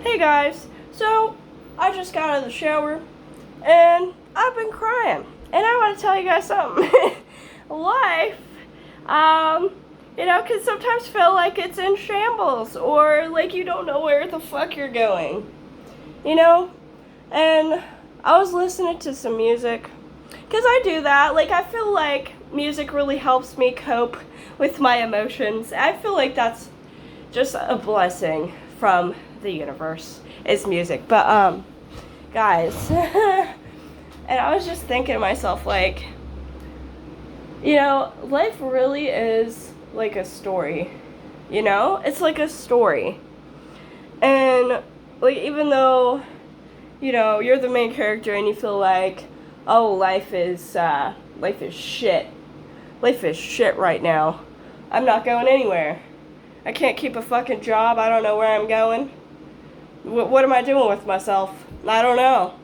Hey guys, so I just got out of the shower and I've been crying, and I want to tell you guys something. Life, can sometimes feel like it's in shambles, or like you don't know where the fuck you're going, you know? And I was listening to some music, because I do that. Like, I feel like music really helps me cope with my emotions. I feel like that's just a blessing from the universe, is music. But guys, and I was just thinking to myself, like, life really is like a story. It's like a story. And like, even though you're the main character and you feel like, oh, life is shit. Life is shit right now. I'm not going anywhere. I can't keep a fucking job. I don't know where I'm going. What am I doing with myself? I don't know.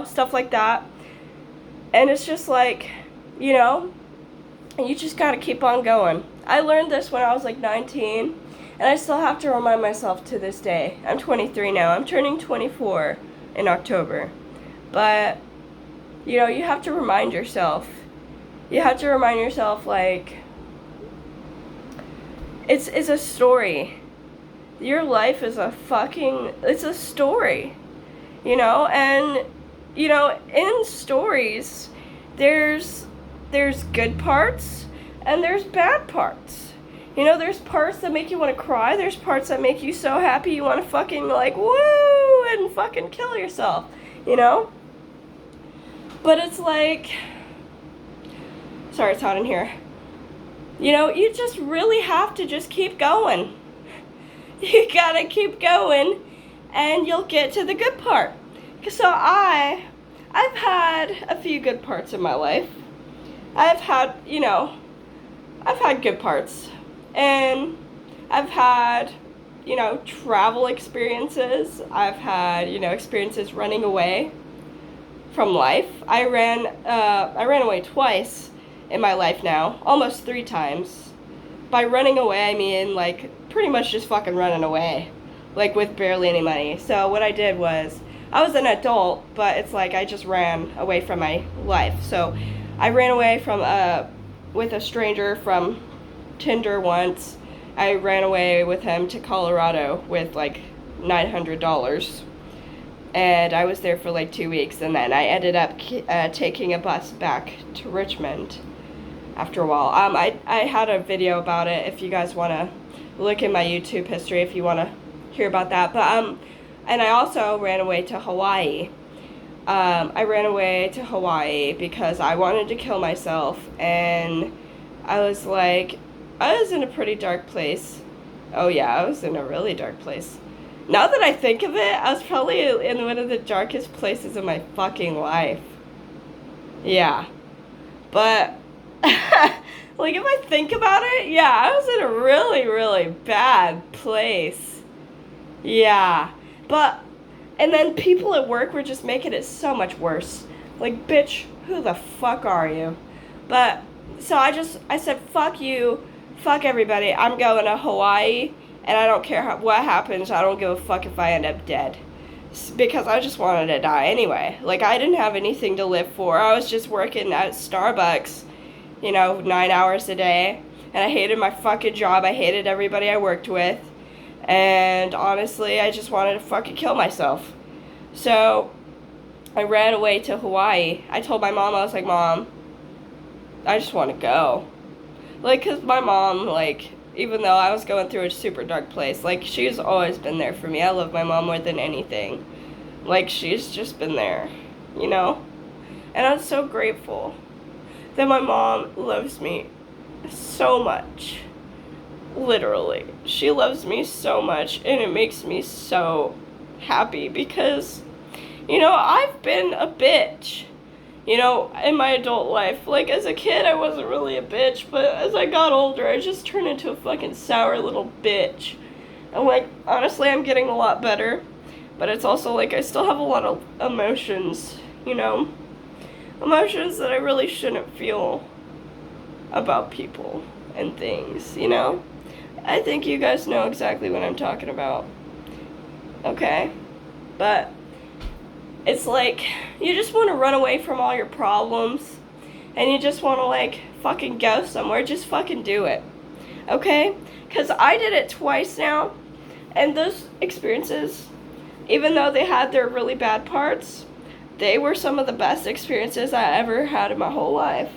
Stuff like that. And it's just like, and you just gotta keep on going. I learned this when I was like 19, and I still have to remind myself to this day. I'm 23 now. I'm turning 24 in October. But, you have to remind yourself. You have to remind yourself, like, it's a story. Your life is it's a story. And, in stories, there's good parts and there's bad parts. There's parts that make you want to cry. There's parts that make you so happy you want to fucking, like, woo, and fucking kill yourself, But it's like, sorry, it's hot in here. You just really have to just keep going. You gotta keep going, and you'll get to the good part. So I've had a few good parts in my life. I've had good parts. And I've had, travel experiences. I've had, experiences running away from life. I ran away twice in my life now, almost 3 times. By running away, I mean, like, pretty much just fucking running away, like, with barely any money. So what I did was, I was an adult, but it's like I just ran away from my life. So I ran away from with a stranger from Tinder once. I ran away with him to Colorado with like $900. And I was there for like 2 weeks, and then I ended up taking a bus back to Richmond after a while. I had a video about it if you guys want to look in my YouTube history if you want to hear about that. But and I also ran away to Hawaii. I ran away to Hawaii because I wanted to kill myself, and I was in a pretty dark place. Oh yeah, I was in a really dark place. Now that I think of it, I was probably in one of the darkest places in my fucking life. Yeah. But, like, if I think about it, yeah, I was in a really, really bad place. Yeah. But, and then people at work were just making it so much worse. Like, bitch, who the fuck are you? But, so I said, fuck you, fuck everybody, I'm going to Hawaii, and I don't care what happens, I don't give a fuck if I end up dead. Because I just wanted to die anyway. Like, I didn't have anything to live for. I was just working at Starbucks, 9 hours a day. And I hated my fucking job. I hated everybody I worked with. And honestly, I just wanted to fucking kill myself. So, I ran away to Hawaii. I told my mom, I was like, Mom, I just want to go. Like, because my mom, like, even though I was going through a super dark place, like, she's always been there for me. I love my mom more than anything. Like, she's just been there, And I'm so grateful that my mom loves me so much. Literally. She loves me so much, and it makes me so happy because, I've been a bitch. In my adult life. Like, as a kid, I wasn't really a bitch, but as I got older, I just turned into a fucking sour little bitch. And, like, honestly, I'm getting a lot better, but it's also, like, I still have a lot of emotions, Emotions that I really shouldn't feel about people and things, I think you guys know exactly what I'm talking about. okay? But it's like, you just want to run away from all your problems, and you just want to, like, fucking go somewhere. Just fucking do it, okay? Because I did it twice now, and those experiences, even though they had their really bad parts, they were some of the best experiences I ever had in my whole life.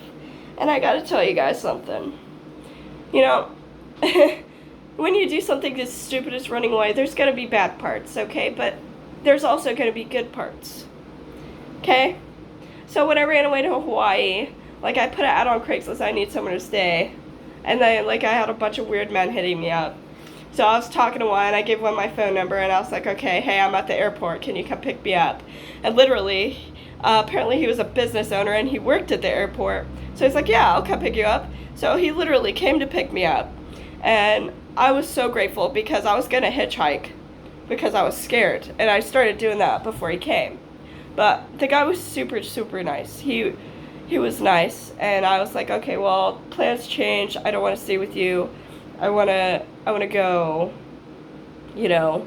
And I gotta tell you guys something. You know, when you do something as stupid as running away, there's gonna be bad parts, okay? But there's also gonna be good parts, okay? So when I ran away to Hawaii, like, I put an ad on Craigslist, I need somewhere to stay. And then, like, I had a bunch of weird men hitting me up. So I was talking to one, I gave one my phone number, and I was like, okay, hey, I'm at the airport, can you come pick me up? And literally, apparently he was a business owner, and he worked at the airport. So he's like, yeah, I'll come pick you up. So he literally came to pick me up. And I was so grateful, because I was going to hitchhike, because I was scared. And I started doing that before he came. But the guy was super, super nice. He was nice, and I was like, okay, well, plans change, I don't want to stay with you. I want to go, you know,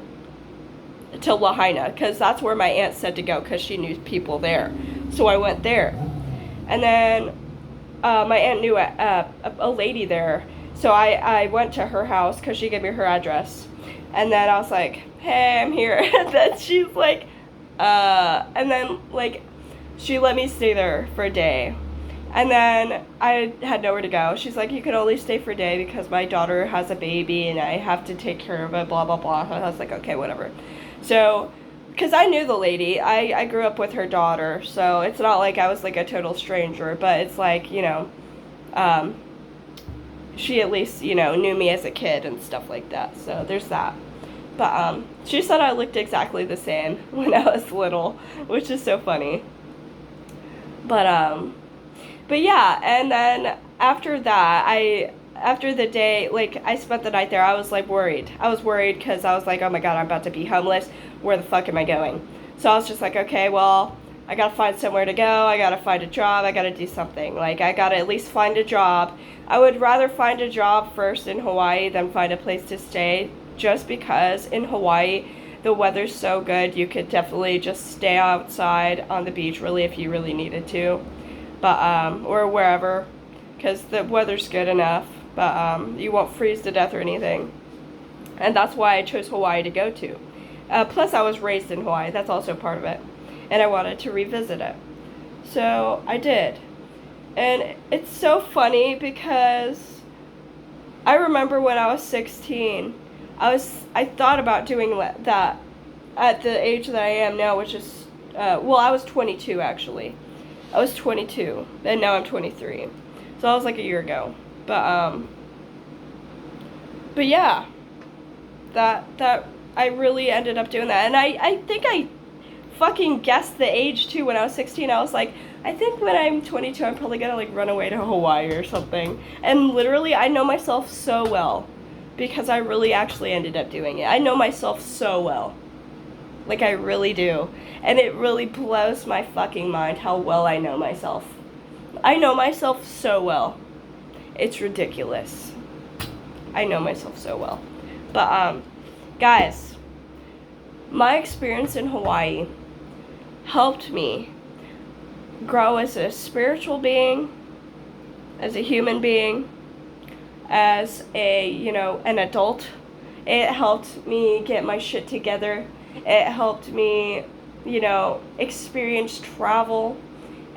to Lahaina, because that's where my aunt said to go, because she knew people there. So I went there. And then my aunt knew a lady there, so I went to her house, because she gave me her address. And then I was like, hey, I'm here. And then she's like, and then, like, she let me stay there for a day. And then I had nowhere to go. She's like, you can only stay for a day because my daughter has a baby and I have to take care of it, blah, blah, blah. And I was like, okay, whatever. So, because I knew the lady. I grew up with her daughter. So it's not like I was like a total stranger. But it's like, you know, she at least, you know, knew me as a kid and stuff like that. So there's that. But she said I looked exactly the same when I was little, which is so funny. But yeah, and then after that, after the day, like, I spent the night there, I was, like, worried. I was worried because I was like, oh my god, I'm about to be homeless. Where the fuck am I going? So I was just like, okay, well, I gotta find somewhere to go. I gotta find a job. I gotta do something. Like, I gotta at least find a job. I would rather find a job first in Hawaii than find a place to stay, just because in Hawaii, the weather's so good. You could definitely just stay outside on the beach, really, if you really needed to. But, or wherever, because the weather's good enough, but, you won't freeze to death or anything. And that's why I chose Hawaii to go to. Plus, I was raised in Hawaii, that's also part of it. And I wanted to revisit it. So, I did. And it's so funny because I remember when I was 16, I thought about doing that at the age that I am now, which is, well, I was 22, actually. I was 22, and now I'm 23. So that was like a year ago. But yeah, that I really ended up doing that. And I think I fucking guessed the age too when I was 16. I was like, I think when I'm 22, I'm probably gonna, like, run away to Hawaii or something. And literally, I know myself so well, because I really actually ended up doing it. I know myself so well. Like, I really do. And it really blows my fucking mind how well I know myself. I know myself so well. It's ridiculous. I know myself so well. But, guys, my experience in Hawaii helped me grow as a spiritual being, as a human being, as a, you know, an adult. It helped me get my shit together. It helped me, you know, experience travel.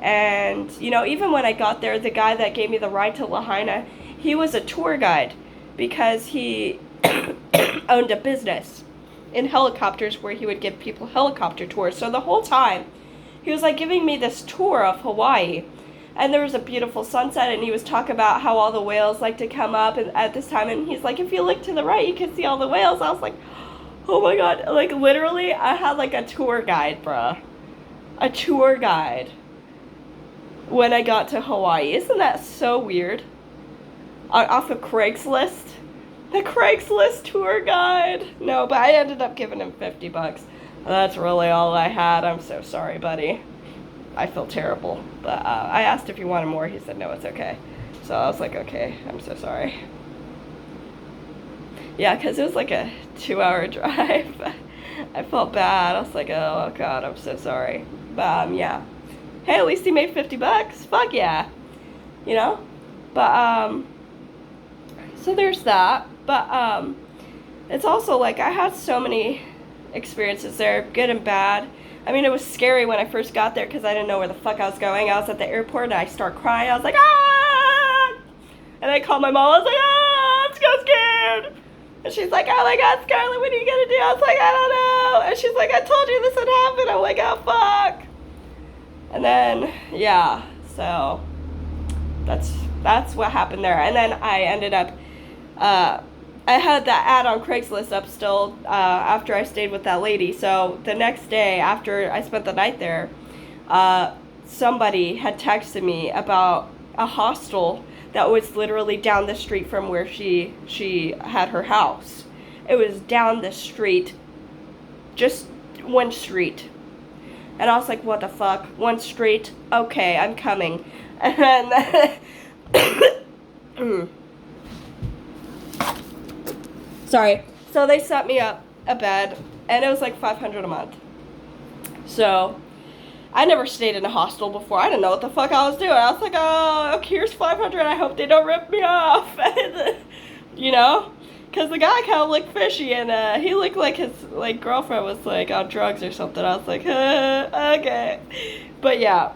And, you know, even when I got there, the guy that gave me the ride to Lahaina, he was a tour guide because he owned a business in helicopters where he would give people helicopter tours. So the whole time, he was, like, giving me this tour of Hawaii. And there was a beautiful sunset, and he was talking about how all the whales like to come up at this time. And he's like, if you look to the right, you can see all the whales. I was like, oh my god, like, literally, I had, like, a tour guide, bruh. A tour guide when I got to Hawaii. Isn't that so weird? Off of Craigslist? The Craigslist tour guide. No, but I ended up giving him $50. That's really all I had. I'm so sorry, buddy. I feel terrible. But I asked if he wanted more. He said, no, it's okay. So I was like, okay, I'm so sorry. Yeah, because it was like a 2-hour drive. I felt bad. I was like, oh god, I'm so sorry. But yeah. Hey, at least he made $50. Fuck yeah. You know? But so there's that. But it's also like I had so many experiences there, good and bad. I mean, it was scary when I first got there because I didn't know where the fuck I was going. I was at the airport and I start crying. I was like, ah! And I called my mom. I was like, ah, I'm so scared. And she's like, oh my god, Scarlett, what are you gonna do? I was like, I don't know. And she's like, I told you this would happen. I'm like, oh fuck. And then, yeah, so that's what happened there. And then I ended up, I had that ad on Craigslist up still after I stayed with that lady. So the next day after I spent the night there, somebody had texted me about a hostel that was literally down the street from where she had her house. It was down the street, just one street. And I was like, what the fuck? One street? Okay, I'm coming. And then sorry. So they set me up a bed, and it was like $500 a month. So I never stayed in a hostel before. I didn't know what the fuck I was doing. I was like, oh, here's $500. I hope they don't rip me off. You know? Because the guy kind of looked fishy, and he looked like his girlfriend was like on drugs or something. I was like, okay. But yeah.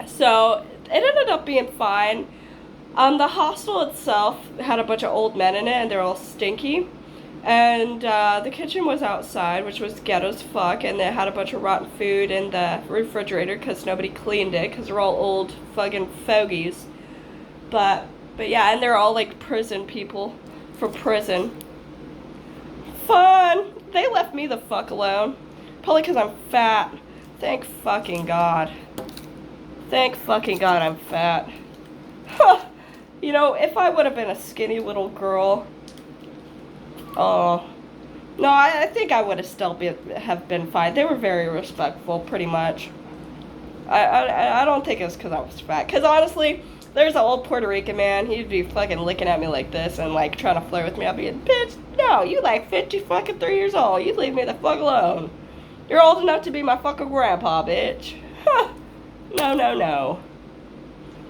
So it ended up being fine. The hostel itself had a bunch of old men in it, and they're all stinky. And the kitchen was outside, which was ghetto as fuck, and they had a bunch of rotten food in the refrigerator because nobody cleaned it because they're all old fucking fogies. But yeah, and they're all like prison people from prison. Fun! They left me the fuck alone. Probably because I'm fat. Thank fucking God. Thank fucking God I'm fat. Huh. You know, if I would have been a skinny little girl... Oh, no, I think I would have still have been fine. They were very respectful, pretty much. I don't think it was because I was fat. Because honestly, there's an old Puerto Rican man. He'd be fucking looking at me like this and like trying to flirt with me. I'd be like, bitch, no, you like 50 fucking 3 years old. You leave me the fuck alone. You're old enough to be my fucking grandpa, bitch. Huh. No.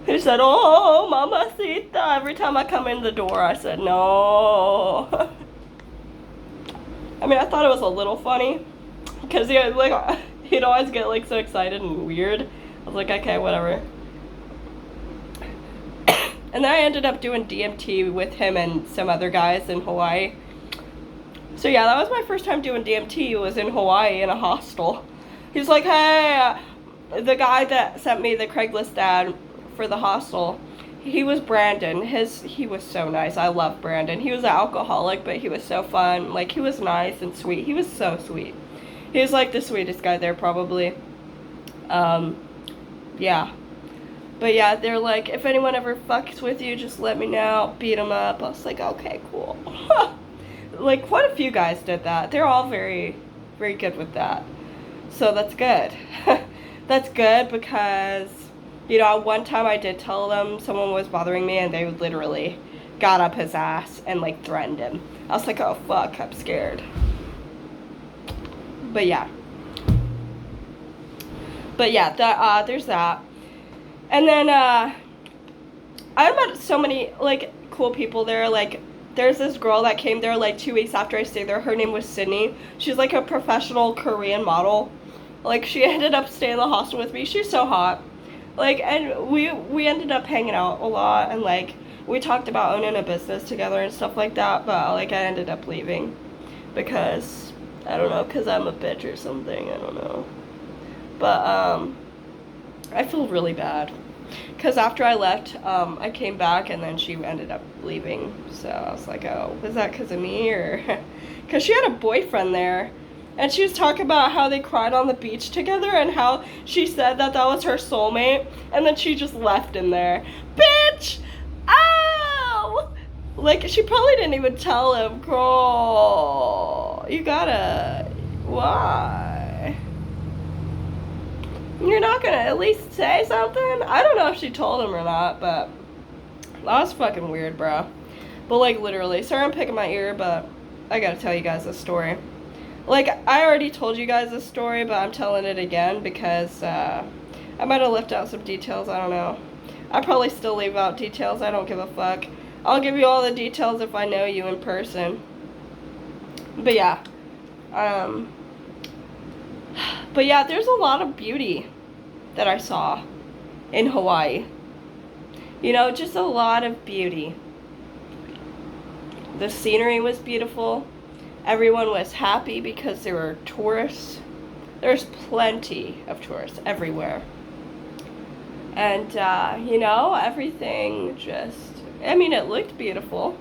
He said, oh, mamacita. Every time I come in the door, I said, no. I mean, I thought it was a little funny, because he'd always get like so excited and weird. I was like, okay, whatever. And then I ended up doing DMT with him and some other guys in Hawaii. So yeah, that was my first time doing DMT, was in Hawaii in a hostel. He's like, hey, the guy that sent me the Craigslist ad for the hostel, he was Brandon. He was so nice. I love Brandon. He was an alcoholic, but he was so fun. Like, he was nice and sweet. He was so sweet. He was like the sweetest guy there, probably. Yeah. But yeah, they're like, if anyone ever fucks with you, just let me know. Beat him up. I was like, okay, cool. Like, quite a few guys did that. They're all very, very good with that. So that's good. That's good because... You know, one time I did tell them someone was bothering me, and they literally got up his ass and, like, threatened him. I was like, oh, fuck, I'm scared. But yeah, there's that. And then, I met so many, like, cool people there. Like, there's this girl that came there, like, 2 weeks after I stayed there. Her name was Sydney. She's, like, a professional Korean model. Like, she ended up staying in the hostel with me. She's so hot. Like, and we ended up hanging out a lot, and, like, we talked about owning a business together and stuff like that, but, like, I ended up leaving because, I don't know, because I'm a bitch or something, I don't know. But, I feel really bad, because after I left, I came back, and then she ended up leaving, so I was like, oh, was that because of me, or, because she had a boyfriend there. And she was talking about how they cried on the beach together and how she said that was her soulmate. And then she just left him there. Bitch! Ow! Like, she probably didn't even tell him. Girl, you gotta... Why? You're not gonna at least say something? I don't know if she told him or not, but... That was fucking weird, bro. But, like, literally. Sorry I'm picking my ear, but I gotta tell you guys this story. Like, I already told you guys this story, but I'm telling it again because I might have left out some details. I don't know. I probably still leave out details. I don't give a fuck. I'll give you all the details if I know you in person. But yeah. But yeah, there's a lot of beauty that I saw in Hawaii. You know, just a lot of beauty. The scenery was beautiful. Everyone was happy because there were tourists. There's plenty of tourists everywhere. And, you know, everything just, I mean, it looked beautiful.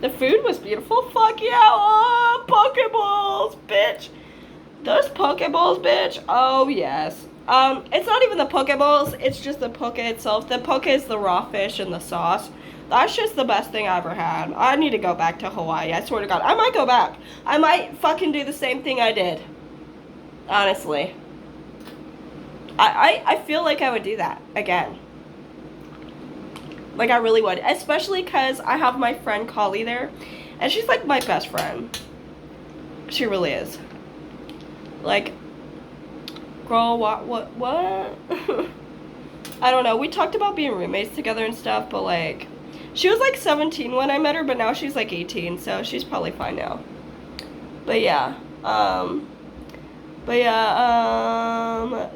The food was beautiful. Fuck yeah. Oh, Pokeballs, bitch. Those Pokeballs, bitch. Oh, yes. It's not even the Pokeballs. It's just the poke itself. The poke is the raw fish and the sauce. That's just the best thing I ever had. I need to go back to Hawaii. I swear to God. I might go back. I might fucking do the same thing I did. Honestly. I feel like I would do that again. Like, I really would. Especially because I have my friend Kali there. And she's like my best friend. She really is. Like, girl, what? I don't know. We talked about being roommates together and stuff, but like, she was like 17 when I met her, but now she's like 18, so she's probably fine now. But yeah,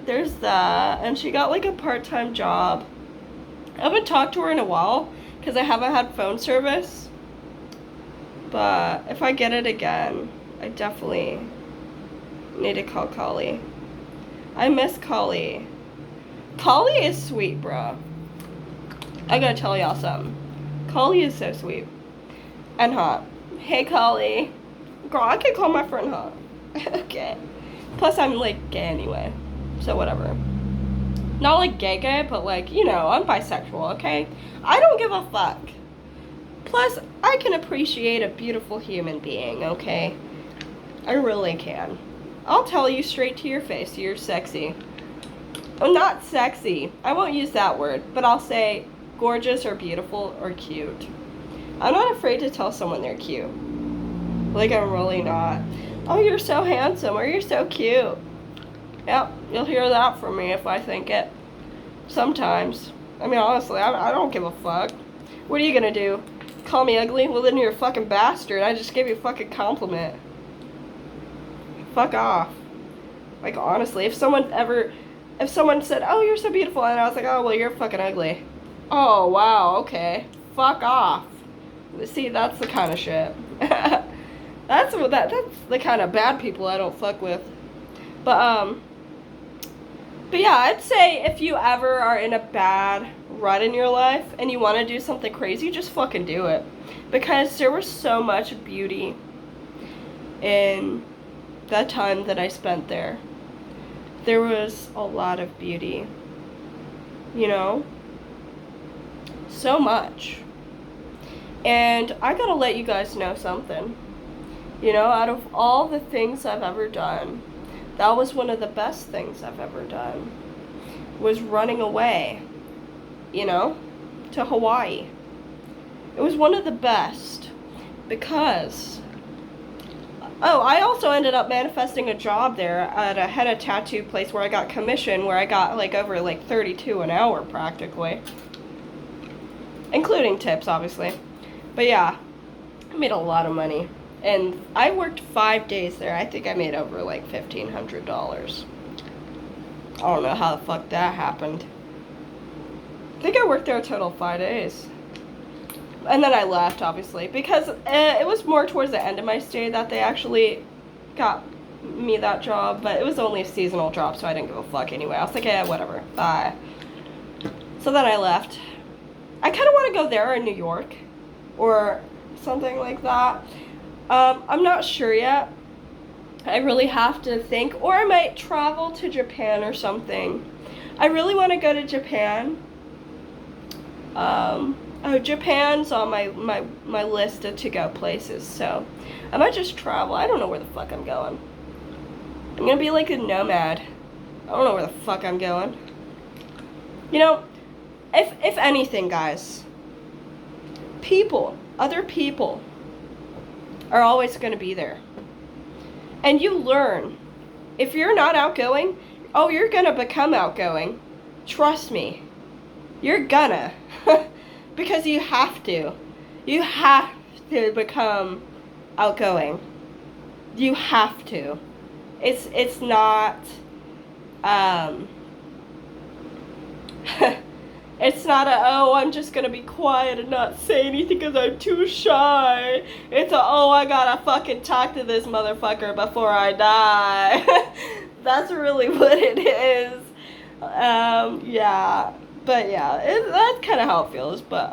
there's that, and she got like a part-time job. I haven't talked to her in a while, because I haven't had phone service. But if I get it again, I definitely need to call Kali. I miss Kali. Kali is sweet, bro. I gotta tell y'all something. Kali is so sweet. And hot. Hey, Kali. Girl, I can call my friend hot. Okay. Plus, I'm, like, gay anyway. So, whatever. Not, like, gay, but, like, you know, I'm bisexual, okay? I don't give a fuck. Plus, I can appreciate a beautiful human being, okay? I really can. I'll tell you straight to your face, you're sexy. Oh, not sexy. I won't use that word, but I'll say gorgeous or beautiful or cute. I'm not afraid to tell someone they're cute. Like, I'm really not. Oh, you're so handsome, or you're so cute. Yep, you'll hear that from me if I think it. Sometimes. I mean, honestly, I don't give a fuck. What are you gonna do? Call me ugly? Well, then you're a fucking bastard. I just gave you a fucking compliment. Fuck off. Like, honestly, if someone said, oh, you're so beautiful, and I was like, oh, well, you're fucking ugly. Oh, wow, okay. Fuck off. See, that's the kind of shit. That's the kind of bad people I don't fuck with. But yeah, I'd say if you ever are in a bad rut in your life and you want to do something crazy, just fucking do it. Because there was so much beauty in that time that I spent there. There was a lot of beauty. You know? So much. And I gotta let you guys know something. You know, out of all the things I've ever done, that was one of the best things I've ever done. Was running away, you know, to Hawaii. It was one of the best because, oh, I also ended up manifesting a job there at a henna tattoo place where I got commission, where I got like over like 32 an hour practically. Including tips, obviously. But yeah, I made a lot of money. And I worked 5 days there. I think I made over like $1,500. I don't know how the fuck that happened. I think I worked there a total of 5 days. And then I left, obviously, because it was more towards the end of my stay that they actually got me that job. But it was only a seasonal job, so I didn't give a fuck anyway. I was like, yeah, whatever, bye. So then I left. I kind of want to go there in New York or something like that. I'm not sure yet. I really have to think. Or I might travel to Japan or something. I really want to go to Japan. Japan's on my list of to-go places, so I might just travel. I don't know where the fuck I'm going. I'm gonna be like a nomad. I don't know where the fuck I'm going. You know, if anything, guys, other people are always going to be there. And you learn. If you're not outgoing, oh, you're gonna become outgoing. Trust me. You're gonna. Because you have to. You have to become outgoing. You have to. It's not it's not a, oh, I'm just gonna be quiet and not say anything because I'm too shy. It's a, oh, I gotta fucking talk to this motherfucker before I die. That's really what it is. Yeah. But yeah, that's kind of how it feels. But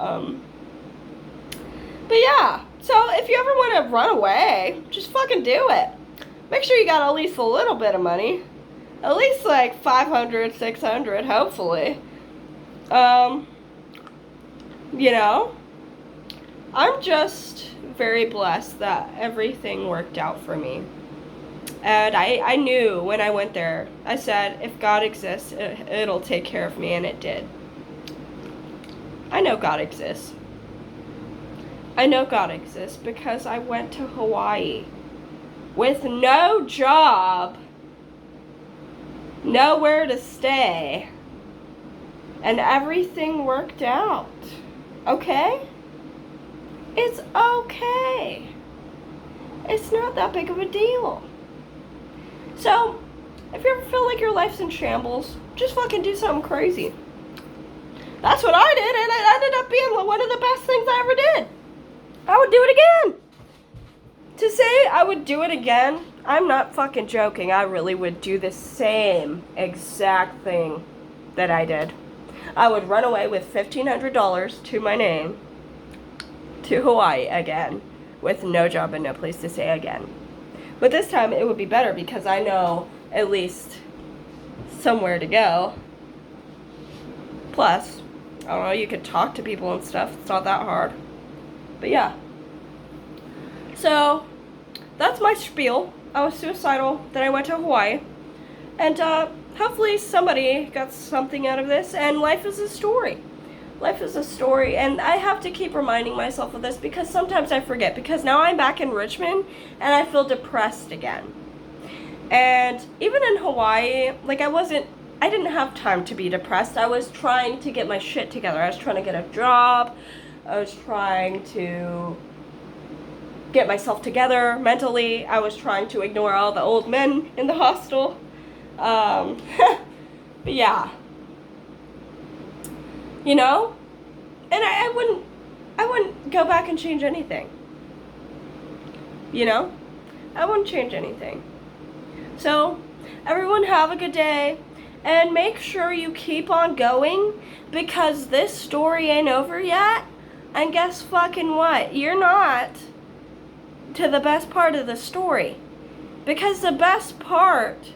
yeah. So if you ever want to run away, just fucking do it. Make sure you got at least a little bit of money. At least like 500, 600, hopefully. You know, I'm just very blessed that everything worked out for me. And I knew when I went there, I said, if God exists, it'll take care of me, and it did. I know God exists. I know God exists because I went to Hawaii with no job, nowhere to stay, and everything worked out. Okay? It's okay. It's not that big of a deal. So, if you ever feel like your life's in shambles, just fucking do something crazy. That's what I did, and it ended up being one of the best things I ever did. I would do it again. To say I would do it again, I'm not fucking joking. I really would do the same exact thing that I did. I would run away with $1,500 to my name to Hawaii again with no job and no place to stay again. But this time it would be better because I know at least somewhere to go. Plus, I don't know, you could talk to people and stuff. It's not that hard. But yeah. So, that's my spiel. I was suicidal, then I went to Hawaii. And hopefully somebody got something out of this. And life is a story. Life is a story. And I have to keep reminding myself of this because sometimes I forget. Because now I'm back in Richmond and I feel depressed again. And even in Hawaii, like I didn't have time to be depressed. I was trying to get my shit together. I was trying to get a job. I was trying to get myself together mentally. I was trying to ignore all the old men in the hostel. But yeah. You know? And I wouldn't go back and change anything. You know? I wouldn't change anything. So, everyone have a good day. And make sure you keep on going because this story ain't over yet. And guess fucking what? You're not to the best part of the story. Because the best part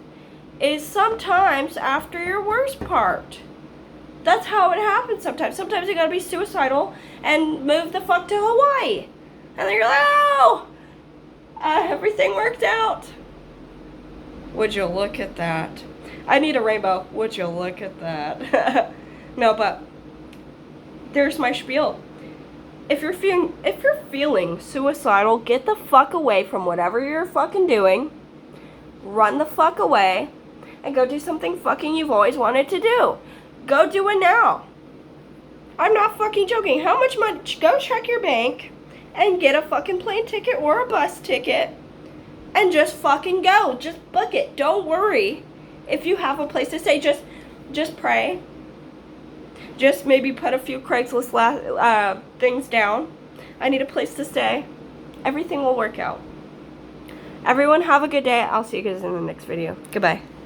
is sometimes after your worst part. That's how it happens sometimes. Sometimes you gotta be suicidal and move the fuck to Hawaii. And then you're like, oh, everything worked out. Would you look at that? I need a rainbow. Would you look at that? No, but there's my spiel. If you're feeling suicidal, get the fuck away from whatever you're fucking doing. Run the fuck away and go do something fucking you've always wanted to do. Go do it now. I'm not fucking joking. How much money? Go check your bank and get a fucking plane ticket or a bus ticket and just fucking go. Just book it. Don't worry if you have a place to stay. Just pray. Just maybe put a few Craigslist things down. I need a place to stay. Everything will work out. Everyone have a good day. I'll see you guys in the next video. Goodbye.